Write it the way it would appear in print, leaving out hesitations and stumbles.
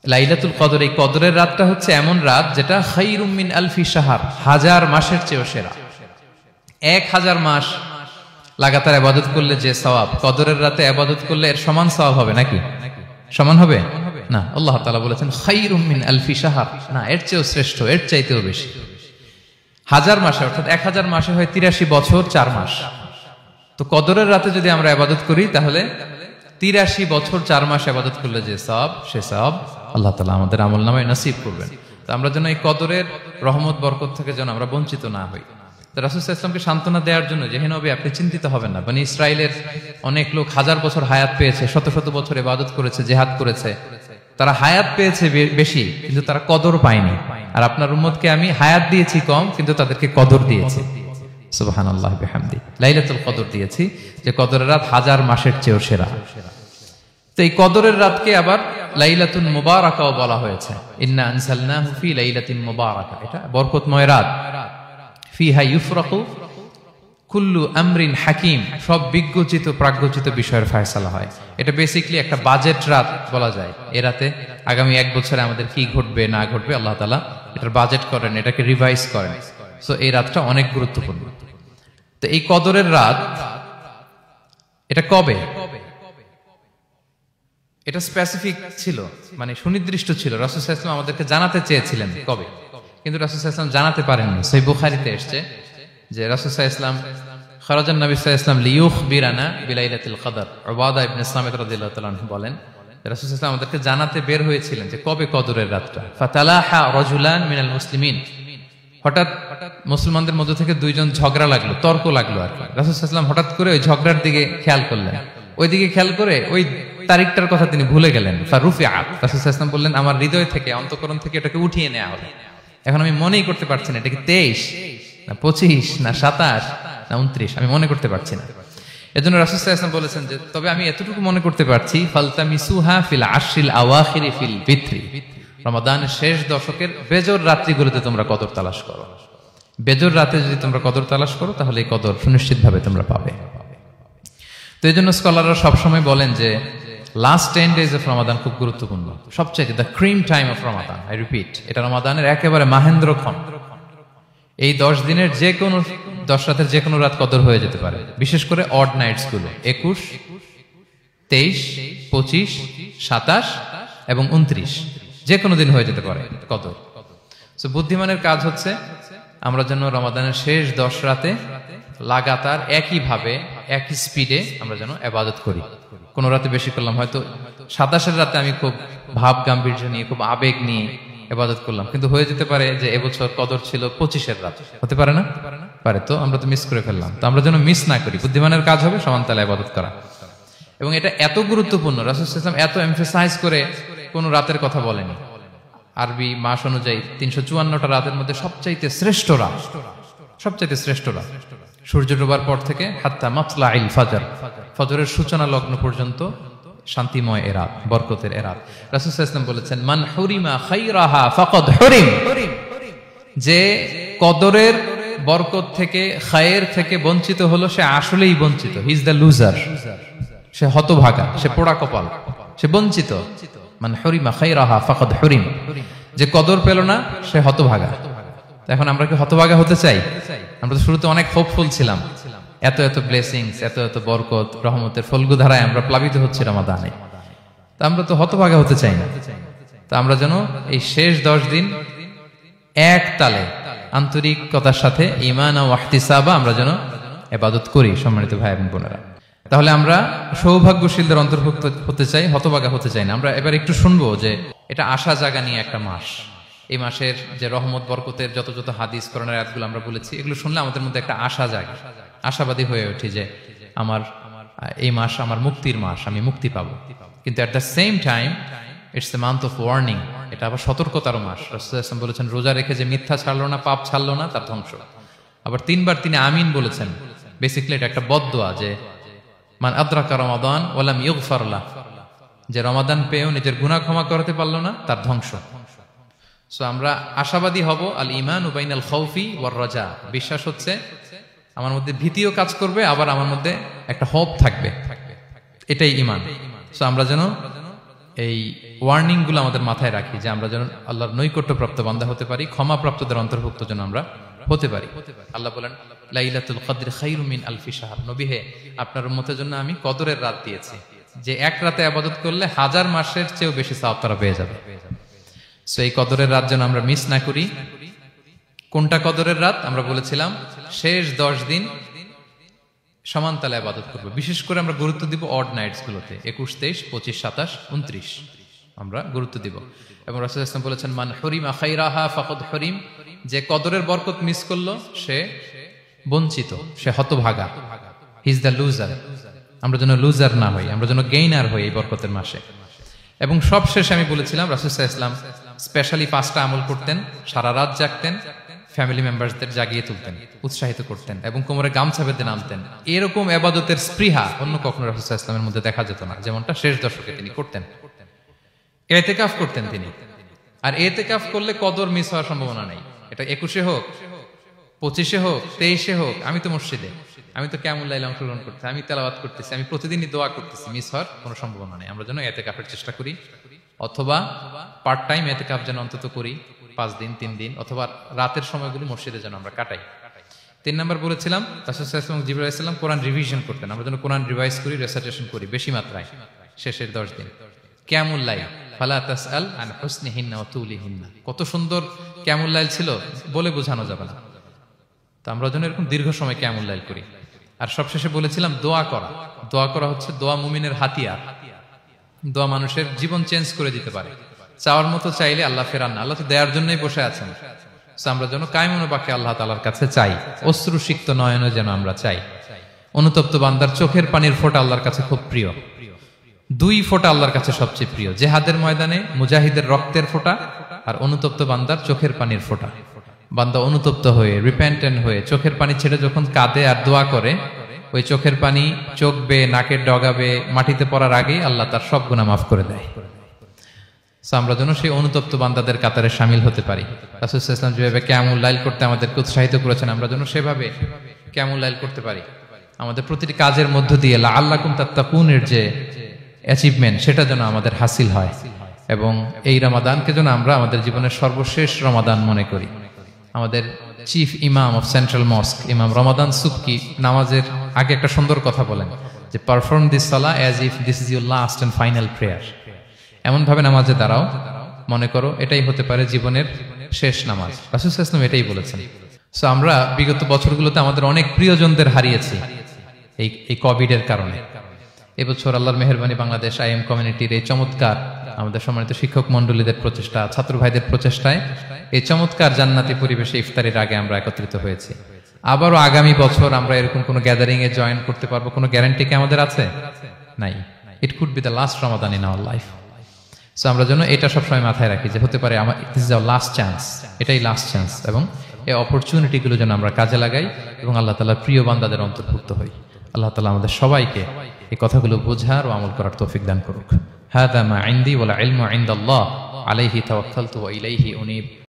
লাইলাতুল কদর, এই কদরের রাতটা হচ্ছে এমন রাত যেটা খায়রুম মিন আলফি শাহর, 1000 মাসের চেয়েও সেরা। 1000 মাস লাগাতার ইবাদত করলে যে সওয়াব, কদরের রাতে ইবাদত করলে এর সমান সওয়াব হবে নাকি? সমান হবে না। আল্লাহ তাআলা বলেছেন খায়রুম মিন আলফি শাহর, না, এর চেয়েও শ্রেষ্ঠ, এর চাইতেও বেশি। 1000 মাসে, অর্থাৎ 1000 মাসে হয় 83 বছর 4 মাস। তো কদরের রাতে যদি আমরা ইবাদত করি তাহলে 83 বছর 4 মাস ইবাদত করলে যে সওয়াব, সে সওয়াব আল্লাহ তাআলা আমাদের আমলনামায় নসিব করবেন। তো আমরা যেন এই কদরের রহমত বরকত থেকে যেন আমরা বঞ্চিত না হই। তো রাসূল সাল্লাল্লাহু আলাইহি ওয়াসাল্লামকে সান্ত্বনা দেওয়ার জন্য, যে হে নবী আপনি চিন্তিত হবেন না, বনি ইসরাইলের অনেক লোক 1000 বছর হায়াত পেয়েছে, শত শত বছর ইবাদত করেছে, জিহাদ করেছে, তারা হায়াত পেয়েছে বেশি কিন্তু তারা কদর পায়নি। আর আপনার উম্মতকে আমি হায়াত দিয়েছি কম কিন্তু তাদেরকে কদর দিয়েছি। সুবহানাল্লাহি বিহামদি, লাইলাতুল কদর দিয়েছি, যে কদরের রাত 1000 মাসের চেয়েও সেরা। তো এই কদরের রাতকে আবার লাইলাতুন মুবারাকাও বলা হয়েছে। ইন্না আনসালনাহু ফি লাইলাতিন মুবারাকা, এটা বরকতময় রাত। ফিহা ইউফরাকু কুল্লু আমরিন হাকিম, সব বিজ্ঞচিত প্রাজ্ঞচিত বিষয়ের ফয়সালা হয়। এটা বেসিক্যালি একটা বাজেট রাত বলা যায়। এ রাতে আগামী 1 বছরে আমাদের কি ঘটবে না ঘটবে আল্লাহ তাআলা এটার বাজেট করেন, এটাকে রিভাইজ করেন। সো এই রাতটা অনেক গুরুত্বপূর্ণ। তো এই কদরের রাত, এটা কবে? এটা স্পেসিফিক ছিল, মানে সুনির্দিষ্ট ছিল। রাসূল সাল্লাল্লাহু আলাইহি ওয়াসাল্লাম আমাদেরকে জানাতে চেয়েছিলেন কবে, কিন্তু রাসূল সাল্লাল্লাহু আলাইহি ওয়াসাল্লাম জানাতে পারেননি। সহিহ বুখারীতে এসেছে যে রাসূল সাল্লাল্লাহু আলাইহি ওয়াসাল্লাম খারাজান নবী সাল্লাল্লাহু আলাইহি ওয়াসাল্লাম লিয়ুখবিরানা বিলাইলাতিল কদর। উবাদা ইবনে সামিত রাদিয়াল্লাহু তাআলা আনহু বলেন, রাসূল সাল্লাল্লাহু আলাইহি ওয়াসাল্লাম আমাদেরকে জানাতে বের হয়েছিলেন যে কবে কদরের রাতটা। ফাতালাহা রাজুলান মিনাল মুসলিমিন, হঠাৎ মুসলমানদের মধ্য থেকে 2 জন ঝগড়া লাগলো, তর্ক লাগলো আর কি। রাসূল সাল্লাল্লাহু আলাইহি ওয়াসাল্লাম হঠাৎ করে ওই ঝগড়ার দিকে খেয়াল করলেন, ওইদিকে খেয়াল করে ওই তারিখটার কথা তিনি ভুলে গেলেন। ফারুফিআত, রাসূল সাল্লাল্লাহু আলাইহি ওয়াসাল্লাম বললেন আমার হৃদয় থেকে, অন্তঃকরণ থেকে এটাকে উঠিয়ে নেওয়া হলো। এখন আমি মনেই করতে পারছি না এটা কি 23 না 25 না 27 না 29, আমি মনে করতে পারছি না। এজন্য রাসূল সাল্লাল্লাহু আলাইহি ওয়াসাল্লাম বলেছেন যে তবে আমি এতটুকু মনে করতে পারছি, ফালতামিসুহা ফিল আশরিল আওয়াখিরি ফিল বিত্রি, রমাদানের শেষ দশকের বেজর রাত্রিগুলোতে তোমরা কদর তালাশ করো। বেজর রাতে যদি তোমরা কদর তালাশ করো তাহলে এই কদর সুনিশ্চিতভাবে তোমরা পাবে। তো এই জন্য স্কলাররা সবসময় বলেন যে লাস্ট 10 days অফ রমাদান খুব গুরুত্বপূর্ণ, সবচেয়ে the cream time of Ramadan. I repeat, এটা রমাদানের একেবারে মাহেন্দ্রক্ষণ। এই 10 দিনের যে কোনো 10 রাতের যে কোনো রাত কদর হয়ে যেতে পারে, বিশেষ করে অড নাইটস গুলো 21, 23, 25, 27 এবং 29, যে কোনো দিন হয়ে যেতে পারে কদর। সো বুদ্ধিমানের কাজ হচ্ছে আমরা যেন রমাদানের শেষ 10 রাতে লাগাতার একইভাবে একই স্পিডে আমরা যেন ইবাদত করি। কোন রাতে বেশি করলাম, হয়তো 27-এর রাতে আমি খুব ভাব গাম্ভীর্য নিয়ে, খুব আবেগ নিয়ে ইবাদত করলাম, কিন্তু হয়ে যেতে পারে যে এবছর কদর ছিল 25-এর রাত, হতে পারে না? পারে। তো আমরা তো মিস করে ফেললাম। তো আমরা যেন মিস না করি। বুদ্ধিমানের কাজ হবে সমান তালে ইবাদত করা। এবং এটা এত গুরুত্বপূর্ণ, রাসূল সাল্লাল্লাহু আলাইহি ওয়াসাল্লাম এত এমফাসাইজ করে কোন রাতের কথা বলেনি। আরবি মাস অনুযায়ী 354টা রাতের মধ্যে সবচাইতে শ্রেষ্ঠ রাত, সবচাইতে শ্রেষ্ঠ রাত সূর্য ডোবার পর থেকে হাত্তা মাতলাইল ফাজর, ফজরের সূচনা লগ্ন পর্যন্ত শান্তিময় এ রাত, বরকতের এ রাত। রাসূল সাল্লাল্লাহু আলাইহি ওয়াসাল্লাম বলেছেন মান হুরিমা খায়রাহা ফাকাদ হুরিম, যে কদরের বরকত থেকে, খায়ের থেকে বঞ্চিত হলো সে আসলেই বঞ্চিত। হি ইজ দ্য লুজার, সে হতভাগা, সে পোড়া কপাল, সে বঞ্চিত। মান হুরিমা খায়রাহা ফাকাদ হুরিম, যে কদর পেল না সে হতভাগা। এখন আমরা কি হতভাগা হতে চাই? আমরা তো শুরুতে অনেক হোপফুল ছিলাম, এত এত ব্লেসিংস, এত এত বরকত, রহমতের ফলগুধারায় আমরা প্লাবিত হচ্ছি রমাদানে। তা আমরা তো হতভাগা হতে চাই না। তা আমরা যেন এই শেষ 10 দিন এক তালে আন্তরিকতার সাথে ঈমান ও ইহতিসাবা আমরা যেন ইবাদত করি। সম্মানিত ভাই এবং বোনেরা, তাহলে আমরা সৌভাগ্যশীলদের অন্তর্ভুক্ত হতে চাই, হতভাগা হতে চাই না। আমরা এবার একটু শুনবো যে এটা আশা জাগা নিয়ে একটা মাস। এই মাসের যে রহমত বরকতের যত যত হাদিস কোরআনের আয়াতগুলো আমরা বলেছি, এগুলো শুনলে আমাদের মধ্যে একটা আশা জাগে, আশাবাদী হয়ে উঠি যে আমার এই মাস আমার মুক্তির মাস, আমি মুক্তি পাবো। কিন্তু at the same time it's the month of warning, এটা আবার সতর্কতার মাস। রাসূল সাল্লাল্লাহু আলাইহি ওয়াসাল্লাম বলেছেন রোজা রেখে যে মিথ্যা ছাড়লো না, পাপ ছাড়লো না, তার ধ্বংস। আবার 3 বার তিনি আমিন বলেছেন। বেসিক্যালি এটা একটা বদদোয়া যে মান আদরাকা রমাদান ওয়া লাম ইগফার লাহ, যে রমাদান পেয়েও নিজের গুনাহ ক্ষমা করতে পারলো না, তার ধ্বংস। সো আমরা আশাবাদী হব। আল ঈমানু বাইনাল খাউফি ওয়ার রাজা, বিশ্বাস হচ্ছে আমার মধ্যে ভীতিও কাজ করবে, আবার আমার মধ্যে একটা হোপ থাকবে, এটাই ঈমান। সো আমরা যেন এই ওয়ার্নিং গুলো আমাদের মাথায় রাখি যে আমরা যেন আল্লাহর নৈকট্যপ্রাপ্ত বান্দা হতে পারি, ক্ষমাপ্রাপ্তদের অন্তর্ভুক্ত যেন আমরা হতে পারি। আল্লাহ বলেন লাইলাতুল কদর খায়রুম মিন আলফি শাহর, নবী হে আপনার উম্মতের জন্য আমি কদরের রাত দিয়েছি, যে এক রাতে ইবাদত করলে 1000 মাসের চেয়েও বেশি সওয়াব তারা পেয়ে যাবে। সো এই কদরের রাত যেন আমরা মিস না করি। কোনটা কদরের রাত? আমরা বলেছিলাম শেষ 10 দিন সমান তালে ইবাদত করব। বিশেষ করে আমরা গুরুত্ব দিব অড নাইটস গুলোতে, 21, 23, 25, 27, 29 আমরা গুরুত্ব দিব। এবং রাসূল সাল্লাল্লাহু আলাইহি ওয়াসাল্লাম বলেছেন মান হুরিমা খায়রাহা ফাকাদ হুরিম, যে কদরের বরকত মিস করলো সে বঞ্চিত, সে হতভাগা, হি ইজ দ্য লুজার। আমরা যেন লুজার না হই, আমরা যেন গেইনার হই এই বরকতের মাসে। এবং সবশেষে আমি বলেছিলাম রাসূল সাল্লাল্লাহু আলাইহি ওয়াসাল্লাম স্পেশালি 5টা আমল করতেন, সারা রাত জাগতেন, ফ্যামিলি মেম্বারসদের জাগিয়ে তুলতেন, উৎসাহিত করতেন এবং কোমরে গামছা বেঁধে নামতেন। এরকম ইবাদতের স্পৃহা অন্য কখনো রাসূল সাল্লাল্লাহু আলাইহি ওয়াসাল্লামের মধ্যে দেখা যেত না, যেমনটা শেষ দশকে তিনি করতেন। ইতিকাফ করতেন তিনি, আর ইতিকাফ করলে কদর মিস হওয়ার সম্ভাবনা নেই। এটা 21-এ হোক, 25-এ হোক, 23-এ হোক, আমি তো মসজিদে, আমি তো কিয়ামুল লাইলে অংশগ্রহণ করতেছি, আমি তেলাওয়াত করতেছি, আমি প্রতিদিনই দোয়া করতেছি, মিস হওয়ার কোনো সম্ভাবনা নেই। আমরা যেন ইতিকাফের চেষ্টা করি, অথবা পার্ট টাইম ইতিকাফ যেন অন্তত করি 5 দিন, 3 দিন, অথবা রাতের সময়গুলো মসজিদে যেন আমরা কাটাই। 3 নম্বর বলেছিলাম রাসূল সাল্লাল্লাহু আলাইহি ওয়াসাল্লাম জিবরাইল আলাইহিস সালাম কোরআন রিভিশন করতেন, আমরা যেন কোরআন রিভাইজ করি, রেসাইটেশন করি বেশি মাত্রায় শেষের 10 দিন। কিয়ামুল লাইল ফালা তাসআল আন হুসনিহিন্না ওয়া তুলিহিন্না, কত সুন্দর কিয়ামুল লাইল ছিল বলে বোঝানো যাবে না। তো আমরা যেন এরকম দীর্ঘ সময় কিয়ামুল লাইল করি। আর সবশেষে বলেছিলাম দোয়া করা। দোয়া করা হচ্ছে দোয়া মুমিনের হাতিয়ার। দোয়া মানুষের জীবন চেঞ্জ করে দিতে পারে। চাওয়ার মতো চাইলে আল্লাহ ফেরান না, আল্লাহ তো দেওয়ার জন্যই বসে আছেন। আমরা যেন কায়মনো বাক্যে আল্লাহ তাআলার কাছে চাই, অশ্রুসিক্ত নয়নে যেন আমরা চাই। অনুতপ্ত বান্দার চোখের পানির ফোঁটা আল্লাহর কাছে খুব প্রিয়। 2 ফোঁটা আল্লাহর কাছে সবচেয়ে প্রিয়, জিহাদের ময়দানে মুজাহিদের রক্তের ফোঁটা আর অনুতপ্ত বান্দার চোখের পানির ফোঁটা। বান্দা অনুতপ্ত হয়ে, রিপেন্টেন্ট হয়ে চোখের পানি ছেড়ে যখন কাঁদে আর দোয়া করে, ওই চোখের পানি চোখ বেয়ে, নাকের ডগা বেয়ে মাটিতে পড়ার আগেই আল্লাহ তার সব গুনাহ মাফ করে দেয়। আমরা যেন সেই অনুতপ্ত বান্দাদের কাতারে শামিল হতে পারি। রাসূল সাল্লাল্লাহু আলাইহি ওয়াসাল্লাম যেভাবে কিয়ামুল লাইল করতে আমাদেরকে উৎসাহিত করেছেন, আমরা যেন সেভাবে কিয়ামুল লাইল করতে পারি। আমাদের প্রতিটি কাজের মধ্য দিয়ে লাআল্লাকুম তাত্তাকুনের যে অ্যাচিভমেন্ট, সেটা যেন আমাদের হাসিল হয়। এবং এই রমাদানকে যেন আমরা আমাদের জীবনের সর্বশেষ রমাদান মনে করি। আমাদের চিফ ইমাম অফ সেন্ট্রাল মস্ক ইমাম রমাদান সুবকি নামাজের আগে একটা সুন্দর কথা বলেন যে perform this salah as if this is your last and final prayer. এমন ভাবে নামাজে দাঁড়াও, মনে করো এটাই হতে পারে জীবনের শেষ নামাজ। রাসূল সাল্লাল্লাহু আলাইহি ওয়াসাল্লাম এটাই বলেছেন। সো আমরা বিগত বছরগুলোতে আমাদের অনেক প্রিয়জনদের হারিয়েছি এই কোভিড এর কারণে। এবছর আল্লাহর মেহেরবানি বাংলাদেশ আইএম কমিউনিটির এই চমৎকার, আমাদের সম্মানিত শিক্ষক মন্ডলীদের প্রচেষ্টা, ছাত্র ভাইদের প্রচেষ্টায় এই চমৎকার জান্নাতি পরিবেশে ইফতারের আগে আমরা একত্রিত হয়েছি। আবারও আগামী বছর আমরা এরকম কোনো গ্যাদারিং এ জয়েন করতে পারবো, কোনো গ্যারান্টি কি আমাদের আছে? নাই। It could be the last Ramadan in our life. So আমরা যেন এটা সবসময় মাথায় রাখি যে হতে পারে this is our last chance, এটাই লাস্ট চান্স। এবং এই অপরচুনিটিগুলো যেন আমরা কাজে লাগাই এবং আল্লাহ তাআলার প্রিয় বান্দাদের অন্তর্ভুক্ত হই। আল্লাহ তাআলা আমাদের সবাইকে এই কথাগুলো বোঝার ও আমল করার তৌফিক দান করুক। হাদা মা ইনদি ওয়াল ইলমু ইনদাল্লাহ আলাইহি তাওয়াক্কালতু ওয়া ইলাইহি উনীব।